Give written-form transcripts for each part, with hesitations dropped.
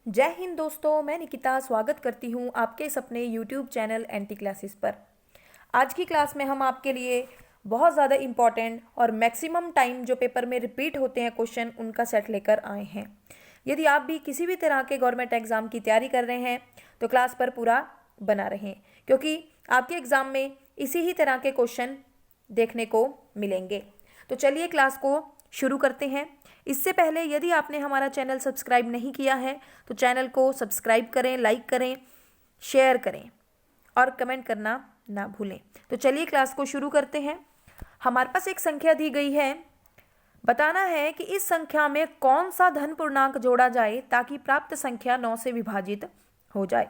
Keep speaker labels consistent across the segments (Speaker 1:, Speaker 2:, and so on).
Speaker 1: जय हिंद दोस्तों, मैं निकिता स्वागत करती हूँ आपके इस अपने YouTube चैनल एंटी क्लासेस पर। आज की क्लास में हम आपके लिए बहुत ज़्यादा इम्पॉर्टेंट और मैक्सिमम टाइम जो पेपर में रिपीट होते हैं क्वेश्चन, उनका सेट लेकर आए हैं। यदि आप भी किसी भी तरह के गवर्नमेंट एग्ज़ाम की तैयारी कर रहे हैं तो क्लास पर पूरा बना रहें, क्योंकि आपके एग्ज़ाम में इसी ही तरह के क्वेश्चन देखने को मिलेंगे। तो चलिए क्लास को शुरू करते हैं। इससे पहले यदि आपने हमारा चैनल सब्सक्राइब नहीं किया है तो चैनल को सब्सक्राइब करें, लाइक करें, शेयर करें और कमेंट करना ना भूलें। तो चलिए क्लास को शुरू करते हैं। हमारे पास एक संख्या दी गई है। बताना है कि इस संख्या में कौन सा धन पूर्णांक जोड़ा जाए ताकि प्राप्त संख्या 9 से विभाजित हो जाए।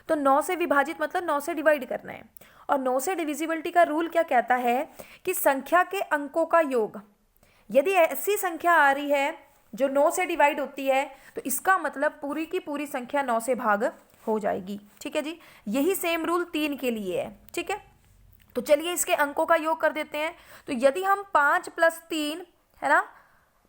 Speaker 1: तो 9 से विभाजित मतलब 9 से डिवाइड करना है। और 9 से डिविजिबिलिटी का रूल क्या कहता है कि संख्या के अंकों का योग, यदि ऐसी संख्या आ रही है जो 9 से डिवाइड होती है तो इसका मतलब पूरी की पूरी संख्या 9 से भाग हो जाएगी। ठीक है जी, यही सेम रूल 3 के लिए है। ठीक है, तो चलिए इसके अंकों का योग कर देते हैं। तो यदि हम 5 + 3 है ना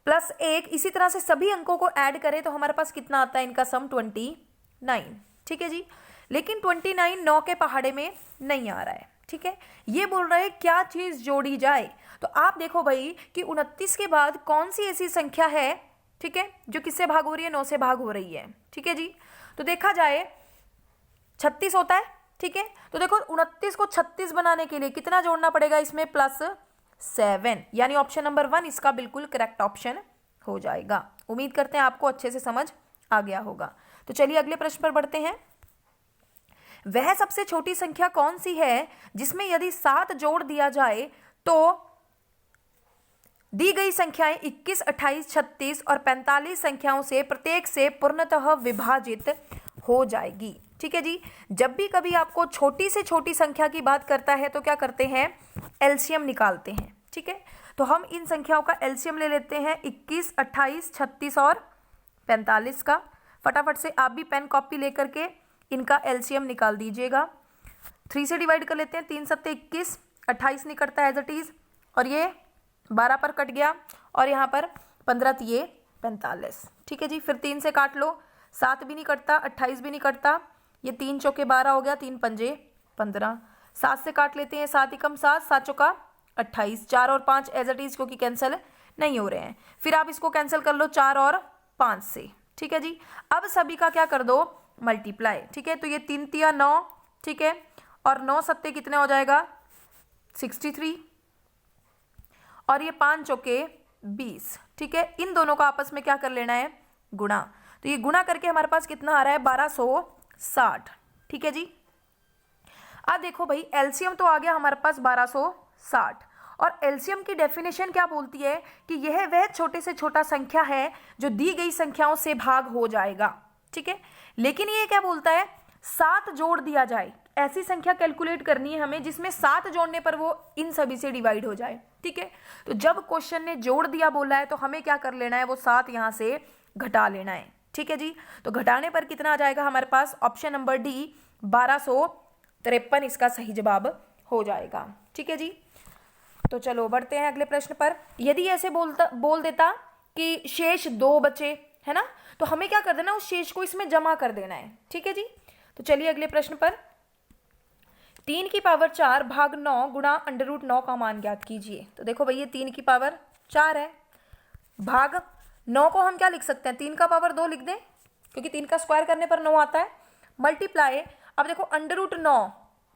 Speaker 1: प्लस 1 इसी तरह से सभी अंकों को ऐड करें तो हमारे पास कितना आता है, इनका सम 29। ठीक है जी, लेकिन 29 9 के पहाड़े में नहीं आ रहा है। ठीक है, ये बोल रहे हैं क्या चीज जोड़ी जाए। तो आप देखो भाई कि 29 के बाद कौन सी ऐसी संख्या है, ठीक है, जो किससे भाग हो रही है, 9 से भाग हो रही है। ठीक है जी, तो देखा जाए 36 होता है। ठीक है, तो देखो 29 को 36 बनाने के लिए कितना जोड़ना पड़ेगा, इसमें +7, यानी ऑप्शन नंबर 1 इसका बिल्कुल करेक्ट ऑप्शन हो जाएगा। उम्मीद करते हैं आपको अच्छे से समझ आ गया होगा। तो चलिए अगले प्रश्न पर बढ़ते हैं। वह सबसे छोटी संख्या कौन सी है जिसमें यदि 7 जोड़ दिया जाए तो दी गई संख्याएं 21, 28, 36 और 45 संख्याओं से प्रत्येक से पूर्णतः विभाजित हो जाएगी। ठीक है जी, जब भी कभी आपको छोटी से छोटी संख्या की बात करता है तो क्या करते हैं, एलसीएम निकालते हैं। ठीक है, तो हम इन संख्याओं का एलसीएम ले लेते हैं 21, 28, 36 और 45 का। फटाफट से आप भी पेन कॉपी लेकर के इनका एलसीएम निकाल दीजिएगा। 3 से डिवाइड कर लेते हैं, 3 सत्ते 21, 28 नहीं कटता एज इट इज, और ये 12 पर कट गया, और यहाँ पर 15 तिये 45। ठीक है जी, फिर 3 से काट लो, 7 भी नहीं कटता, 28 भी नहीं कटता, ये 3 चौके 12 हो गया, 3 पंजे 15। 7 से काट लेते हैं, 7 एकम 7, 7 चौका 28, 4 और 5 एज इट इज क्योंकि कैंसिल नहीं हो रहे हैं। फिर आप इसको कैंसिल कर लो 4 और 5 से। ठीक है जी, अब सभी का क्या कर दो, मल्टीप्लाई। ठीक है, तो ये 3 तिया 9, ठीक है, और 9 सत्ते कितने हो जाएगा 63, और ये 5 चौके 20। ठीक है, इन दोनों का आपस में क्या कर लेना है, गुणा। तो ये गुणा करके हमारे पास कितना आ रहा है, 1260। ठीक है जी, अब देखो भाई एलसीएम तो आ गया हमारे पास 1260, और एलसीएम की डेफिनेशन क्या बोलती है कि यह वह छोटे से छोटा संख्या है जो दी गई संख्याओं से भाग हो जाएगा। ठीक है, लेकिन ये क्या बोलता है, 7 जोड़ दिया जाए, ऐसी संख्या कैलकुलेट करनी है हमें जिसमें 7 जोड़ने पर वो इन सभी से डिवाइड हो जाए। ठीक है, तो जब क्वेश्चन ने जोड़ दिया बोला है तो हमें क्या कर लेना है, वो 7 यहां से घटा लेना है। ठीक है जी, तो घटाने पर कितना आ जाएगा हमारे पास, ऑप्शन नंबर डी 1253 इसका सही जवाब हो जाएगा। ठीक है जी, तो चलो बढ़ते हैं अगले प्रश्न पर। यदि ऐसे बोल देता कि शेष 2 बचे है ना, तो हमें क्या कर देना, उस शेष को इसमें जमा कर देना है। ठीक है जी, तो चलिए अगले प्रश्न पर। 3 की पावर 4 भाग 9 गुणा √9 का मान ज्ञात कीजिए। तो देखो भैया 3 की पावर 4 है, भाग 9 को हम क्या लिख सकते हैं, 3 का पावर 2 लिख दें क्योंकि 3 का स्क्वायर करने पर 9 आता है, मल्टीप्लाई। अब देखो √9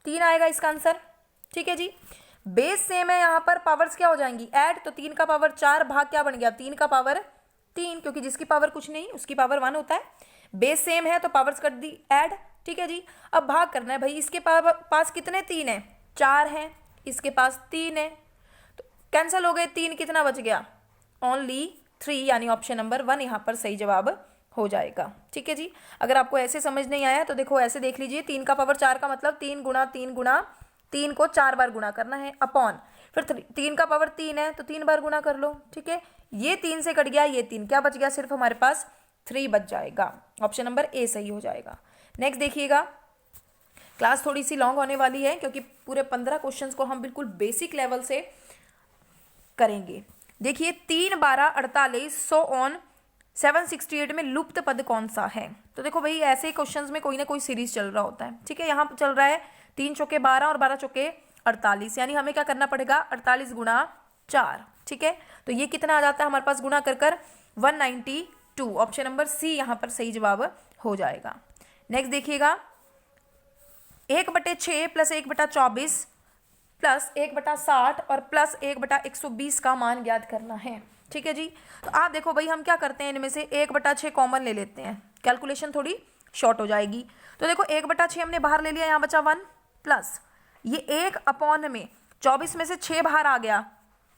Speaker 1: 3 आएगा इसका आंसर। ठीक है जी, बेस सेम है, यहाँ पर पावर्स क्या हो जाएंगी, ऐड। तो 3 का पावर 4 भाग क्या बन गया, 3 का पावर 3, क्योंकि जिसकी पावर कुछ नहीं उसकी पावर 1 होता है। बेस सेम है तो पावर्स कर दी ऐड। ठीक है जी, अब भाग करना है भाई, इसके पास कितने 3 है, 4 है, इसके पास 3 है, तो कैंसिल हो गए, 3 कितना बच गया, ओनली 3, यानी ऑप्शन नंबर 1 यहाँ पर सही जवाब हो जाएगा। ठीक है जी, अगर आपको ऐसे समझ नहीं आया तो देखो ऐसे देख लीजिए, 3 का पावर 4 का मतलब 3 गुणा 3 गुणा 3 को 4 बार गुणा करना है, अपॉन फिर 3 का पावर 3 है तो 3 बार गुणा कर लो। ठीक है, ये 3 से कट गया, ये 3 क्या बच गया, सिर्फ हमारे पास 3 बच जाएगा, ऑप्शन नंबर ए सही हो जाएगा। नेक्स्ट देखिएगा, क्लास थोड़ी सी लॉन्ग होने वाली है क्योंकि पूरे 15 क्वेश्चंस को हम बिल्कुल बेसिक लेवल से करेंगे। देखिए 3 12 48 100 ऑन 768 में लुप्त पद कौन सा है? तो देखो भाई ऐसे क्वेश्चंस में कोई ना कोई सीरीज चल रहा होता है, ठीक है। यहाँ चल रहा है 3 चौके 12 और 12 चौके 48, यानी हमें क्या करना पड़ेगा 48 गुणा 4, ठीक है। तो ये कितना आ जाता है हमारे पास गुणा कर कर 192। ऑप्शन नंबर सी यहाँ पर सही जवाब हो जाएगा। नेक्स्ट देखिएगा 1/6 प्लस 1/24 प्लस 1/60 और प्लस 1/120 का मान ज्ञात करना है, ठीक है जी। तो आप देखो भाई हम क्या करते हैं, इनमें से 1/6 कॉमन ले लेते हैं, कैलकुलेशन थोड़ी शॉर्ट हो जाएगी। तो देखो 1/6 हमने बाहर ले लिया, यहाँ बचा 1 प्लस ये 1 अपॉन में 24 में से 6 बाहर आ गया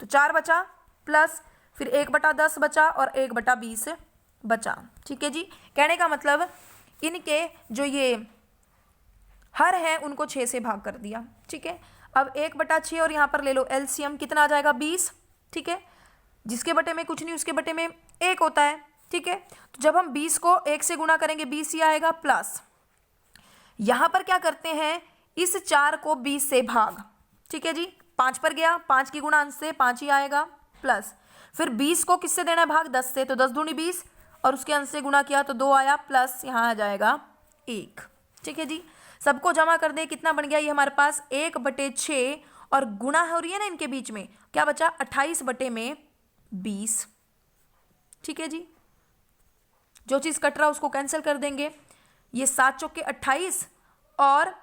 Speaker 1: तो 4 बचा, प्लस फिर 1/10 बचा और 1/20 बचा, ठीक है जी। कहने का मतलब इनके जो ये हर हैं उनको 6 से भाग कर दिया, ठीक है। अब 1/6 और यहाँ पर ले लो एलसीएम, कितना आ जाएगा 20, ठीक है। जिसके बटे में कुछ नहीं उसके बटे में 1 होता है, ठीक है। तो जब हम 20 को 1 से गुणा करेंगे 20 ही आएगा, प्लस यहाँ पर क्या करते हैं इस 4 को 20 से भाग, ठीक है जी। 5 पर गया, 5 की गुणा अंश से 5 ही आएगा, प्लस फिर 20 को किससे देना है भाग 10 से, तो 10 दूनी 20 और उसके अंश से गुणा किया तो 2 आया, प्लस यहाँ आ जाएगा 1, ठीक है जी। सबको जमा कर दे, कितना बन गया ये हमारे पास 1/6 और गुणा हो रही है ना इनके बीच में, क्या बचा 28/20, ठीक है जी। जो चीज़ कट रहा है उसको कैंसिल कर देंगे, ये 7 चौके 28 और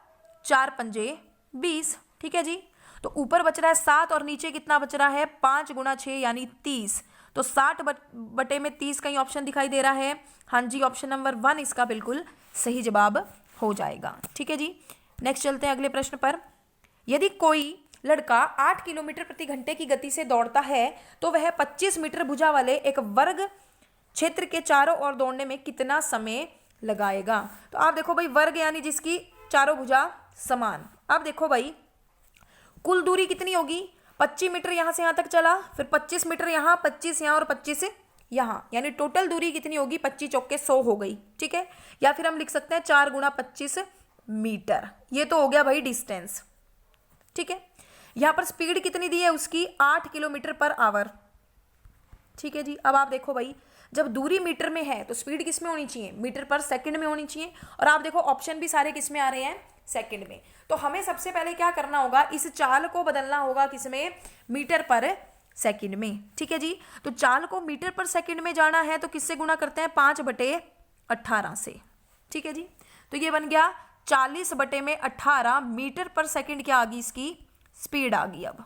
Speaker 1: 4 पंजे 20, ठीक है जी। तो ऊपर बच रहा है 7 और नीचे कितना बच रहा है 5 गुणा 6 यानी 30। तो 60/30 कहीं ऑप्शन दिखाई दे रहा है, हाँ जी ऑप्शन नंबर 1 इसका बिल्कुल सही जवाब हो जाएगा, ठीक है जी। नेक्स्ट चलते हैं अगले प्रश्न पर। यदि कोई लड़का 8 किलोमीटर प्रति घंटे की गति से दौड़ता है तो वह 25 मीटर भुजा वाले एक वर्ग क्षेत्र के चारों ओर दौड़ने में कितना समय लगाएगा? तो आप देखो भाई वर्ग यानी जिसकी चारों भुजा समान। आप देखो भाई कुल दूरी कितनी होगी, 25 मीटर यहाँ से यहाँ तक चला, फिर 25 मीटर यहाँ, 25 यहाँ और 25 यहाँ, यानी टोटल दूरी कितनी होगी 25 चौके 100 हो गई, ठीक है। या फिर हम लिख सकते हैं 4 गुणा 25 मीटर, ये तो हो गया भाई डिस्टेंस, ठीक है। यहाँ पर स्पीड कितनी दी है उसकी 8 किलोमीटर पर आवर, ठीक है जी। अब आप देखो भाई जब दूरी मीटर में है तो स्पीड किस में होनी चाहिए मीटर पर सेकंड में होनी चाहिए, और आप देखो ऑप्शन भी सारे किस में आ रहे हैं सेकंड में। तो हमें सबसे पहले क्या करना होगा इस चाल को बदलना होगा किसमें मीटर पर सेकंड में, ठीक है जी। तो चाल को मीटर पर सेकंड में जाना है तो किससे गुणा करते हैं 5/18 से, ठीक है जी। तो ये बन गया 40/18 मीटर पर सेकंड क्या आ गई इसकी स्पीड आ गई अब,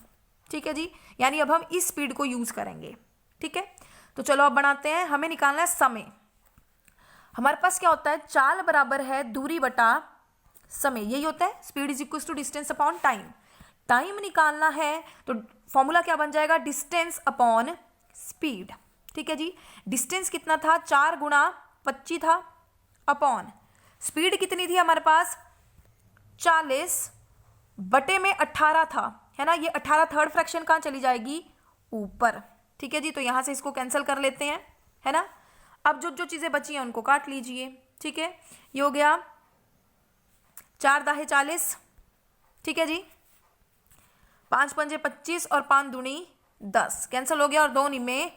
Speaker 1: ठीक है जी। यानी अब हम इस स्पीड को यूज करेंगे, ठीक है। तो चलो अब बनाते हैं, हमें निकालना है समय। हमारे पास क्या होता है चाल बराबर है दूरी बटा समय, यही होता है speed is equal to distance upon time. Time निकालना है तो फॉर्मूला क्या बन जाएगा डिस्टेंस अपॉन स्पीड, ठीक है जी। डिस्टेंस कितना था 4 गुणा 25 था, अपॉन स्पीड कितनी थी हमारे पास 40/18 था, है ना। ये 18 थर्ड फ्रैक्शन कहाँ चली जाएगी ऊपर, ठीक है जी। तो यहां से इसको कैंसिल कर लेते हैं, है ना। अब जो जो चीजें बची हैं उनको काट लीजिए, ठीक है। ये हो गया 4 दाहे 40, ठीक है जी। 5 पंजे 25 और 5 दूनी 10 कैंसिल हो गया और 2 में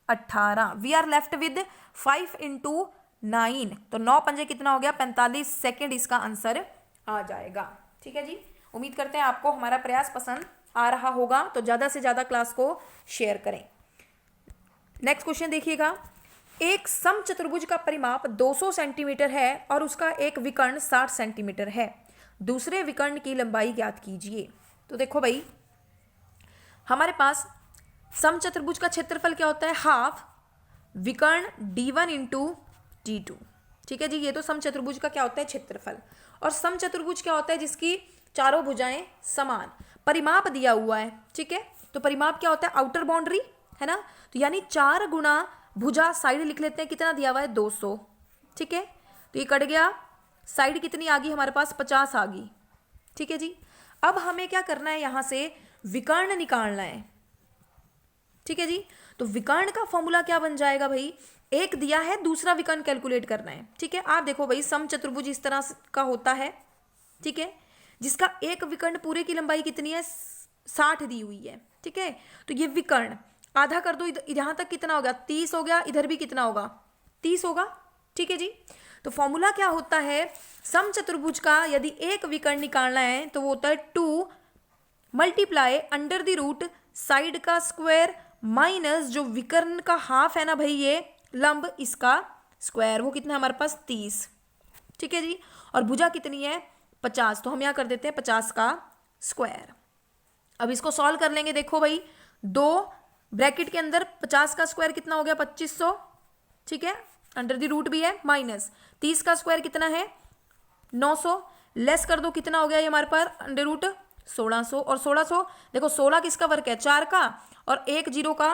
Speaker 1: 18। वी आर लेफ्ट विद 5 × 9, तो 9 पंजे कितना हो गया 45 सेकेंड इसका आंसर आ जाएगा, ठीक है जी। उम्मीद करते हैं आपको हमारा प्रयास पसंद आ रहा होगा, तो ज्यादा से ज्यादा क्लास को शेयर करें। नेक्स्ट क्वेश्चन देखिएगा, एक समचतुर्भुज का परिमाप 200 सेंटीमीटर है और उसका एक विकर्ण 60 सेंटीमीटर है, दूसरे विकर्ण की लंबाई ज्ञात कीजिए। तो देखो भाई हमारे पास समचतुर्भुज का क्षेत्रफल क्या होता है हाफ विकर्ण d1 × d2, ठीक है जी। ये तो समचतुर्भुज का क्या होता है क्षेत्रफल, और समचतुर्भुज क्या होता है जिसकी चारों भुजाएं समान। परिमाप दिया हुआ है, ठीक है। तो परिमाप क्या होता है आउटर बाउंड्री, है ना। तो यानी 4 गुणा भुजा साइड लिख लेते हैं, कितना दिया हुआ है 200, ठीक है। तो ये कट गया, साइड कितनी आ गई हमारे पास 50 आ गई, ठीक है जी। अब हमें क्या करना है यहां से विकर्ण निकालना है, ठीक है जी। तो विकर्ण का फॉर्मूला क्या बन जाएगा भाई, एक दिया है दूसरा विकर्ण कैलकुलेट करना है, ठीक है। आप देखो भाई समचतुर्भुज इस तरह का होता है, ठीक है, जिसका एक विकर्ण पूरे की लंबाई कितनी है 60 दी हुई है, ठीक है। तो ये विकर्ण आधा कर दो, यहां तक कितना हो गया 30 हो गया, इधर भी कितना होगा 30 होगा। ठीक है जी। तो फॉर्मूला क्या होता है, समचतुर्भुज का यदि एक विकर्ण निकालना है तो वो होता है 2 multiply under the root side का स्क्वायर माइनस जो विकर्ण का हाफ है ना भाई, ये लंब, इसका स्क्वायर, वो कितना है हमारे पास 30। ठीक है जी। और भुजा कितनी है 50, तो हम यहाँ कर देते हैं 50 का स्क्वायर। अब इसको सॉल्व कर लेंगे। देखो भाई, 2 ब्रैकेट के अंदर 50 का स्क्वायर कितना हो गया 2500। ठीक है, अंडर द रूट भी है, माइनस 30 का स्क्वायर कितना है 900, लेस कर दो कितना हो गया ये हमारे पास अंडर रूट 1600। और 1600 देखो 16 किसका वर्क है 4 का, और 1 जीरो का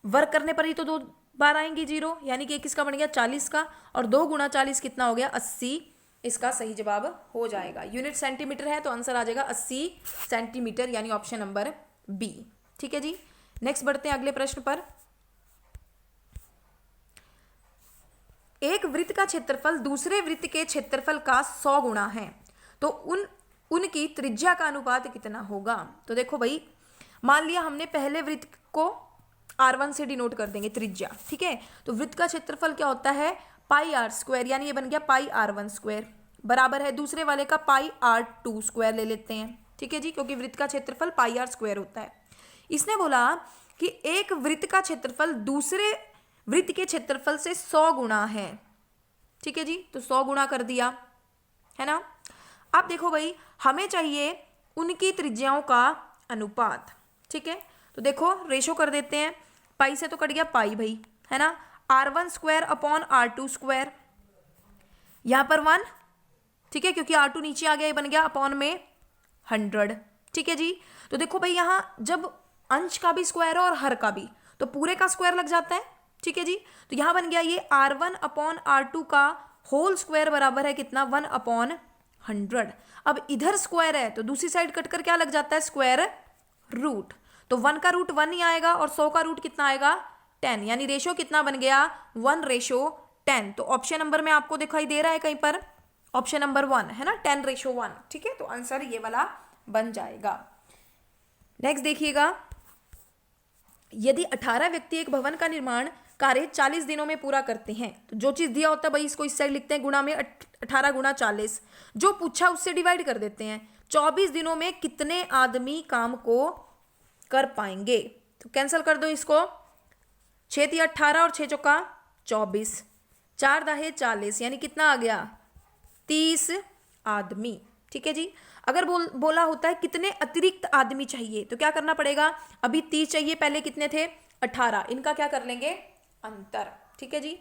Speaker 1: वर्क करने पर ही तो 2 बार आएंगी जीरो, यानी कि किसका बन गया 40 का, और 2 गुणा 40 कितना हो गया 80। इसका सही जवाब हो जाएगा। यूनिट सेंटीमीटर है तो आंसर आ जाएगा 80 सेंटीमीटर, यानी ऑप्शन नंबर बी। ठीक है जी। नेक्स्ट बढ़ते हैं अगले प्रश्न पर। एक वृत्त का क्षेत्रफल दूसरे वृत्त के क्षेत्रफल का 100 गुना है, तो उनकी त्रिज्या का अनुपात कितना होगा। तो देखो भाई, मान लिया हमने पहले वृत्त को R1 से डिनोट कर देंगे त्रिज्या। ठीक है, तो वृत्त का क्षेत्रफल क्या होता है पाई आर स्क्वायर, यानी ये बन गया पाई R1 स्क्वायर, बराबर है दूसरे वाले का पाई R2 स्क्वायर ले लेते हैं। ठीक है जी, क्योंकि वृत्त का क्षेत्रफल पाई आर स्क्वायर होता है। इसने बोला कि एक वृत्त का क्षेत्रफल दूसरे वृत्त के क्षेत्रफल से 100 गुना है। ठीक है जी, तो 100 गुना कर दिया है ना। अब देखो भाई, हमें चाहिए उनकी त्रिज्याओं का अनुपात। ठीक है, तो देखो रेशो कर देते हैं, पाई से तो कट गया पाई भाई, है ना, R1 square upon R2 square, यहां पर 1। ठीक है, क्योंकि R2 नीचे आ गया, ये बन गया अपॉन में 100। ठीक है जी। तो देखो भाई, यहां जब अंश का भी स्क्वायर है और हर का भी, तो पूरे का स्क्वायर लग जाता है। ठीक है जी, तो यहां बन गया ये R1 अपॉन R2 का होल स्क्वायर बराबर है कितना 1 अपॉन 100। अब इधर स्क्वायर है तो दूसरी साइड कटकर क्या लग जाता है स्क्वायर रूट, तो 1 का रूट 1 ही आएगा और 100 का रूट कितना आएगा 10, यानी रेशो कितना बन गया 1:10। तो ऑप्शन नंबर में आपको दिखाई दे रहा है कहीं पर ऑप्शन नंबर 1 है ना, 10:1। ठीक है, तो आंसर ये वाला बन जाएगा। नेक्स्ट देखिएगा, यदि 18 व्यक्ति एक भवन का निर्माण कार्य 40 दिनों में पूरा करते हैं, तो जो चीज दिया होता है भाई इसको इस साइड लिखते हैं गुणा में 18 गुणा 40, जो पूछा उससे डिवाइड कर देते हैं। 24 दिनों में कितने आदमी काम को कर पाएंगे, तो कैंसिल कर दो इसको, 6 × 18 और 6 × 4 24, 4 × 40, यानी कितना आ गया 30 आदमी। ठीक है जी। अगर बोला होता है कितने अतिरिक्त आदमी चाहिए, तो क्या करना पड़ेगा, अभी 30 चाहिए, पहले कितने थे 18, इनका क्या कर लेंगे अंतर। ठीक है जी।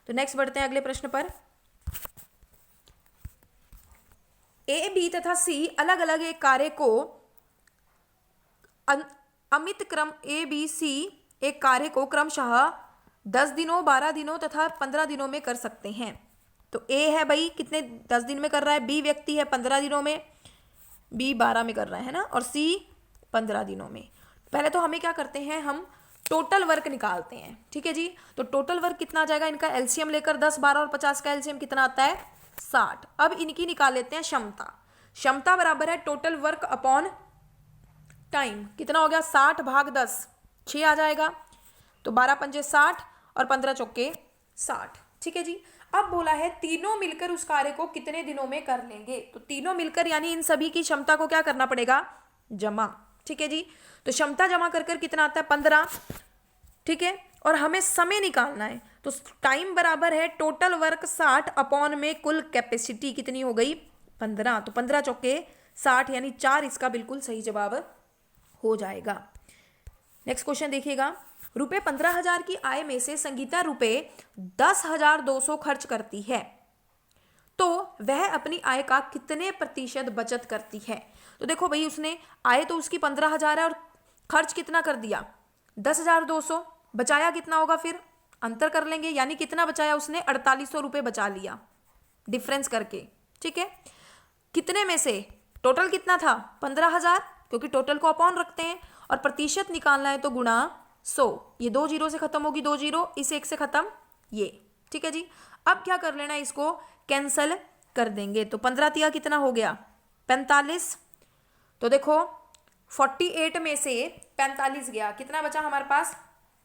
Speaker 1: तो नेक्स्ट बढ़ते हैं अगले प्रश्न पर। ए बी तथा सी अलग अलग एक कार्य को अमित क्रम ए बी सी एक कार्य को क्रमशः 10 दिनों 12 दिनों तथा 15 दिनों में कर सकते हैं। तो ए है भाई कितने 10 दिन में कर रहा है, बी व्यक्ति है 15 दिनों में, बी 12 में कर रहा है ना, और सी 15 दिनों में। पहले तो हमें क्या करते हैं, हम टोटल वर्क निकालते हैं। ठीक है जी। तो टोटल वर्क कितना आ जाएगा, इनका एलसीएम लेकर 10 12 और 50 का एलसीएम कितना आता है 60। अब इनकी निकाल लेते हैं क्षमता। क्षमता बराबर है टोटल वर्क अपॉन टाइम, कितना हो गया 60 भाग 10 6 आ जाएगा, तो 12 पंजे 60 और 15 चौके 60। ठीक है जी। अब बोला है तीनों मिलकर उस कार्य को कितने दिनों में कर लेंगे, तो तीनों मिलकर यानी इन सभी की क्षमता को क्या करना पड़ेगा जमा। ठीक है जी। तो क्षमता जमा कर कितना आता है 15। ठीक है, और हमें समय निकालना है, तो टाइम बराबर है टोटल वर्क 60 अपॉन में कुल कैपेसिटी कितनी हो गई 15, तो 15 चौके 60 यानी 4 इसका बिल्कुल सही जवाब हो जाएगा। नेक्स्ट क्वेश्चन देखिएगा, रुपए 15,000 की आय में से संगीता रुपए 10,200 खर्च करती है, तो वह अपनी आय का कितने प्रतिशत बचत करती है। तो देखो भाई, उसने आय तो उसकी 15,000 है और खर्च कितना कर दिया 10,200, बचाया कितना होगा, फिर अंतर कर लेंगे, यानी कितना बचाया उसने 4800 रुपये बचा लिया डिफरेंस करके। ठीक है, कितने में से टोटल कितना था 15,000, क्योंकि टोटल को अपॉन रखते हैं, और प्रतिशत निकालना है तो गुणा 100, ये 2 जीरो से खत्म होगी 2 जीरो, इस 1 से खत्म ये। ठीक है जी। अब क्या कर लेना है, इसको कैंसल कर देंगे, तो 15 तिया कितना हो गया 45, तो देखो 48 में से 45 गया, कितना बचा हमारे पास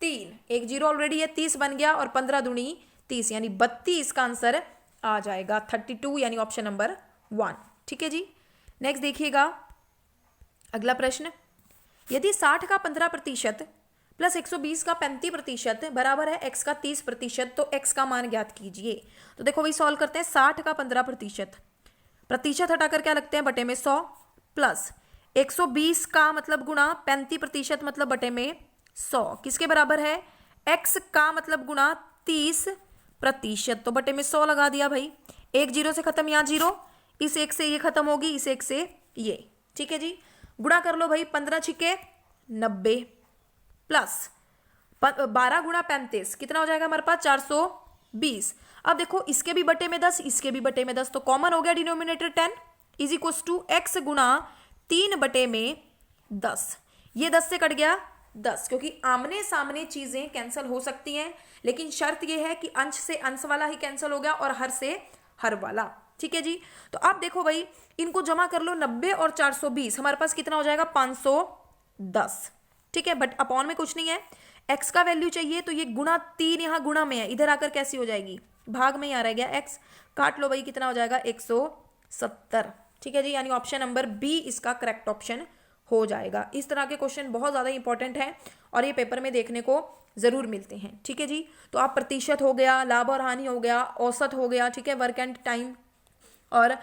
Speaker 1: 3, 1 जीरो ऑलरेडी है 30 बन गया, और 15 दूनी 30 यानी 32 इसका आंसर आ जाएगा, 32 यानी ऑप्शन नंबर 1। ठीक है जी। नेक्स्ट देखिएगा अगला प्रश्न, यदि 60 का 15% प्लस 120 का 35% बराबर है x का 30%, तो x का मान ज्ञात कीजिए। तो देखो वही सॉल्व करते हैं। 60 का 15%, प्रतिशत हटाकर क्या लगते हैं, बटे में 100, प्लस 120 का मतलब गुणा 35% मतलब बटे में 100, किसके बराबर है, x का मतलब गुणा 30%, तो बटे में 100 लगा दिया भाई। एक जीरो से खत्म, यहाँ जीरो, इस एक से ये खत्म होगी, इस एक से ये। ठीक है जी, गुणा कर लो भाई, 15 छिके 90 प्लस 12 गुणा 35 कितना हो जाएगा हमारे पास, 420। अब देखो इसके भी बटे में 10, इसके भी बटे में 10, तो कॉमन हो गया denominator 10 is equal to x गुणा 3 बटे में 10। ये 10 से कट गया 10, क्योंकि आमने सामने चीजें कैंसिल हो सकती हैं, लेकिन शर्त यह है कि अंश से अंश वाला ही कैंसिल हो गया और हर से हर वाला। ठीक है जी। तो अब देखो भाई इनको जमा कर लो, 90 और 420 हमारे पास कितना हो जाएगा, 510। ठीक है, बट अपॉन में कुछ नहीं है, x का वैल्यू चाहिए, तो ये गुणा 3 यहाँ गुणा में है, इधर आकर कैसी हो जाएगी, भाग में ही आ रह गया x, काट लो भाई, कितना हो जाएगा 170। ठीक है जी, यानी ऑप्शन नंबर बी इसका करेक्ट ऑप्शन हो जाएगा। इस तरह के क्वेश्चन बहुत ज़्यादा इंपॉर्टेंट है और ये पेपर में देखने को ज़रूर मिलते हैं। ठीक है जी, तो आप प्रतिशत हो गया, लाभ और हानि हो गया, औसत हो गया, ठीक है, वर्क एंड टाइम और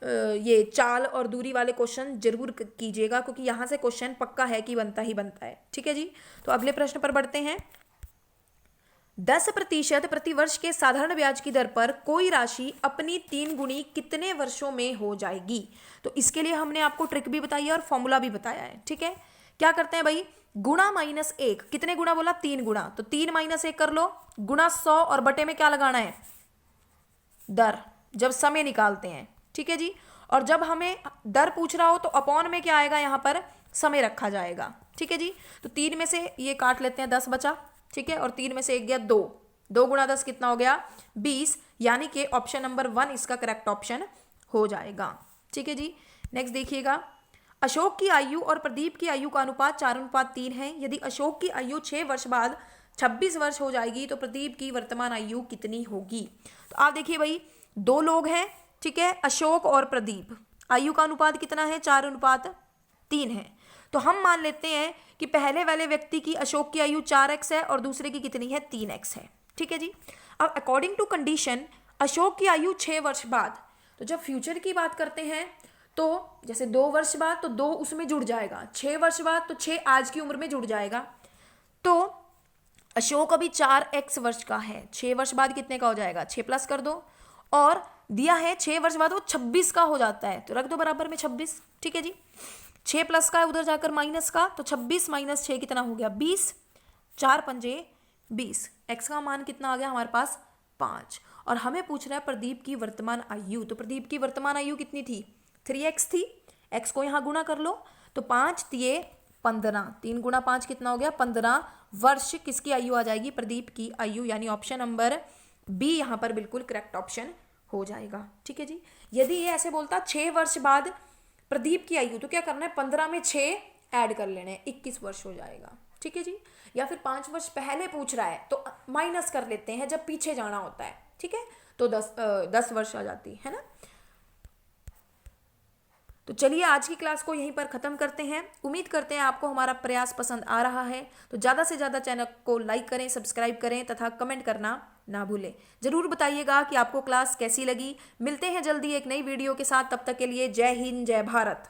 Speaker 1: ये चाल और दूरी वाले क्वेश्चन जरूर कीजिएगा, क्योंकि यहाँ से क्वेश्चन पक्का है कि बनता ही बनता है। ठीक है जी, तो अगले प्रश्न पर बढ़ते हैं। 10% प्रतिवर्ष के साधारण ब्याज की दर पर कोई राशि अपनी 3 गुनी कितने वर्षों में हो जाएगी। तो इसके लिए हमने आपको ट्रिक भी बताई है और फॉर्मूला भी बताया है। ठीक है, क्या करते हैं भाई, गुणा -1, कितने गुणा बोला, 3 गुणा, तो 3 - 1 कर लो, गुणा 100 और बटे में क्या लगाना है, दर, जब समय निकालते हैं। ठीक है जी, और जब हमें दर पूछ रहा हो तो अपॉन में क्या आएगा, यहाँ पर समय रखा जाएगा। ठीक है जी, तो 3 में से ये काट लेते हैं, 10 बचा। ठीक है, और 3 में से 1 गया 2, 2 गुणा 10 कितना हो गया, 20, यानी कि ऑप्शन नंबर 1 इसका करेक्ट ऑप्शन हो जाएगा। ठीक है जी, नेक्स्ट देखिएगा, अशोक की आयु और प्रदीप की आयु का अनुपात 4:3 है। यदि अशोक की आयु 6 वर्ष बाद 26 वर्ष हो जाएगी तो प्रदीप की वर्तमान आयु कितनी होगी। तो आप देखिए भाई, 2 लोग हैं, ठीक है, अशोक और प्रदीप, आयु का अनुपात कितना है, 4:3 है। तो हम मान लेते हैं कि पहले वाले व्यक्ति की, अशोक की आयु 4x है और दूसरे की कितनी है, 3x है। ठीक है जी, अब अकॉर्डिंग टू कंडीशन अशोक की आयु 6 वर्ष बाद, तो जब फ्यूचर की बात करते हैं तो जैसे 2 वर्ष बाद तो 2 उसमें जुड़ जाएगा, 6 वर्ष बाद तो 6 आज की उम्र में जुड़ जाएगा। तो अशोक अभी 4x वर्ष का है, 6 वर्ष बाद कितने का हो जाएगा, 6 प्लस कर दो, और दिया है 6 वर्ष बाद वो 26 का हो जाता है, तो रख दो बराबर में 26। ठीक है जी, 6 प्लस का है उधर जाकर माइनस का, तो 26 - 6 कितना हो गया, 20, 4 पंजे 20, x का मान कितना आ गया हमारे पास, 5। और हमें पूछ रहा है प्रदीप की वर्तमान आयु, तो प्रदीप की वर्तमान आयु कितनी थी, 3x थी, x को यहाँ गुणा कर लो, तो 5 दिए 15, 3 गुणा 5 कितना हो गया, 15 वर्ष किसकी आयु आ जाएगी, प्रदीप की आयु, यानी ऑप्शन नंबर बी यहाँ पर बिल्कुल करेक्ट ऑप्शन हो जाएगा। ठीक है जी, यदि ये ऐसे बोलता 6 वर्ष बाद प्रदीप की आयु, तो क्या करना है, 15 में 6 ऐड कर लेने, 21 वर्ष हो जाएगा। ठीक है जी, या फिर 5 वर्ष पहले पूछ रहा है तो माइनस कर लेते हैं जब पीछे जाना होता है। ठीक है, तो 10 वर्ष आ जाती है ना। तो चलिए आज की क्लास को यहीं पर ख़त्म करते हैं। उम्मीद करते हैं आपको हमारा प्रयास पसंद आ रहा है, तो ज़्यादा से ज़्यादा चैनल को लाइक करें, सब्सक्राइब करें तथा कमेंट करना ना भूलें। ज़रूर बताइएगा कि आपको क्लास कैसी लगी। मिलते हैं जल्दी एक नई वीडियो के साथ, तब तक के लिए जय हिंद, जय भारत।